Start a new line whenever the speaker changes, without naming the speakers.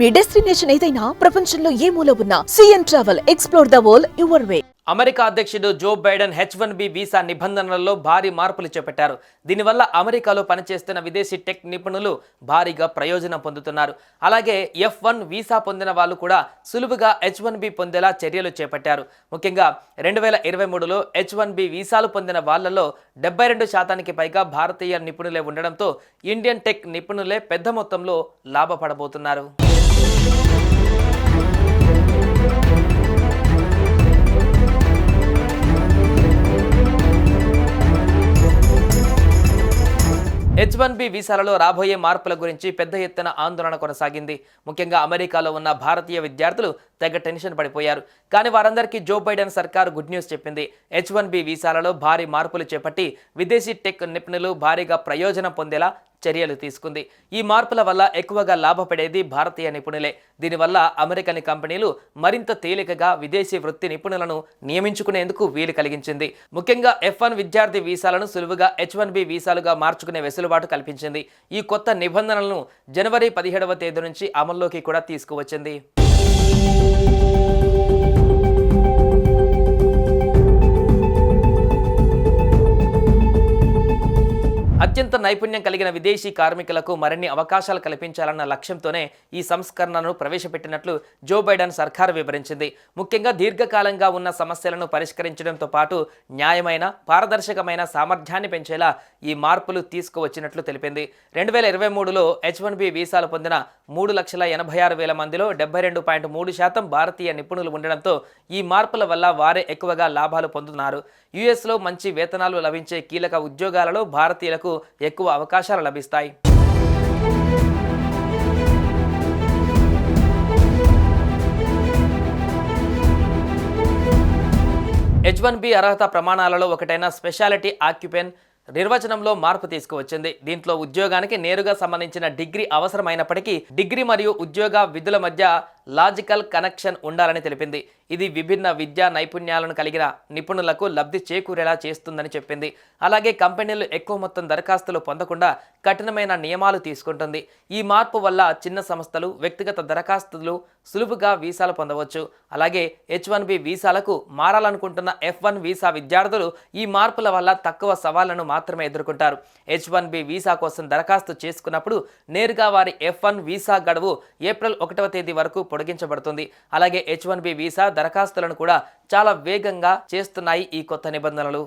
మీ destination ఏదైనా ప్రపంచంలో ఏ మూల ఉన్నా CN travel explore the world your way.
America అధ్యక్షుడు జో బైడెన్ H1B వీసా నిబంధనలలో భారీ మార్పులు చేపట్టారు. దీనివల్ల అమెరికాలో పనిచేస్తున్న విదేశీ టెక్ నిపుణులు భారీగా ప్రయోజనం పొందుతున్నారు. అలాగే F1 వీసా పొందిన వాళ్ళు కూడా సులువుగా H1B పొందేలా చర్యలు చేపట్టారు. ముఖ్యంగా 2023లో H1B వీసాలు పొందిన వాళ్ళలో 72% పైగా భారతీయ నిపుణులే ఉండడంతో ఇండియన్ టెక్ నిపుణులే పెద్ద మొత్తంలో లాభపడబోతున్నారు. H1B వీసాలలో రాబోయే మార్పుల గురించి పెద్ద ఎత్తున ఆందోళన కొనసాగింది. ముఖ్యంగా అమెరికాలో ఉన్న భారతీయ విద్యార్థులు తెగ టెన్షన్ పడిపోయారు. కానీ వారందరికీ జో బైడెన్ సర్కారు గుడ్ న్యూస్ చెప్పింది. H1B వీసాలలో భారీ మార్పులు చేపట్టి విదేశీ టెక్ నిపుణులు భారీగా ప్రయోజనం పొందేలా చర్యలు తీసుకుంది. ఈ మార్పుల వల్ల ఎక్కువగా లాభపడేది భారతీయ నిపుణులే. దీనివల్ల అమెరికన్ కంపెనీలు మరింత తేలికగా విదేశీ వృత్తి నిపుణులను నియమించుకునేందుకు వీలు కలిగించింది. ముఖ్యంగా F1 విద్యార్థి వీసాలను సులువుగా H1B వీసాలుగా మార్చుకునే వెసులుబాటు కల్పించింది. ఈ కొత్త నిబంధనలను జనవరి 17వ తేదీ నుంచి అమల్లోకి కూడా తీసుకువచ్చింది. అత్యంత నైపుణ్యం కలిగిన విదేశీ కార్మికులకు మరిన్ని అవకాశాలు కల్పించాలన్న లక్ష్యంతోనే ఈ సంస్కరణను ప్రవేశపెట్టినట్లు జో బైడెన్ సర్కారు వివరించింది. ముఖ్యంగా దీర్ఘకాలంగా ఉన్న సమస్యలను పరిష్కరించడంతో పాటు న్యాయమైన, పారదర్శకమైన సామర్థ్యాన్ని పెంచేలా ఈ మార్పులు తీసుకువచ్చినట్లు తెలిపింది. 2023లో H1B వీసాలు పొందిన 3,86,000 మందిలో 72.3% భారతీయ నిపుణులు ఉండడంతో ఈ మార్పుల వల్ల వారే ఎక్కువగా లాభాలు పొందుతున్నారు. యుఎస్లో మంచి వేతనాలు లభించే కీలక ఉద్యోగాలలో భారతీయులకు ఎక్కువ అవకాశాలు లభిస్తాయి. H1B అర్హత ప్రమాణాలలో ఒకటైన స్పెషాలిటీ ఆక్యుపెన్ నిర్వచనంలో మార్పు తీసుకువచ్చింది. దీంట్లో ఉద్యోగానికి నేరుగా సంబంధించిన డిగ్రీ అవసరమైనప్పటికీ డిగ్రీ మరియు ఉద్యోగ విధుల మధ్య లాజికల్ కనెక్షన్ ఉండాలని తెలిపింది. ఇది విభిన్న విద్యా నైపుణ్యాలను కలిగిన నిపుణులకు లబ్ధి చేకూరేలా చేస్తుందని చెప్పింది. అలాగే కంపెనీలు ఎక్కువ మొత్తం దరఖాస్తులు పొందకుండా కఠినమైన నియమాలు తీసుకుంటుంది. ఈ మార్పు వల్ల చిన్న సంస్థలు వ్యక్తిగత దరఖాస్తులు సులువుగా వీసాలు పొందవచ్చు. అలాగే H1B వీసాలకు మారాలనుకుంటున్న F1 వీసా విద్యార్థులు ఈ మార్పుల వల్ల తక్కువ సవాళ్లను మాత్రమే ఎదుర్కొంటారు. H1B వీసా కోసం దరఖాస్తు చేసుకున్నప్పుడు నేరుగా వారి F1 వీసా గడువు ఏప్రిల్ 1వ తేదీ వరకు పొడిగించబడుతుంది. అలాగే H1B వీసా దరఖాస్తులను కూడా చాలా వేగంగా చేస్తున్నాయి ఈ కొత్త నిబంధనలు.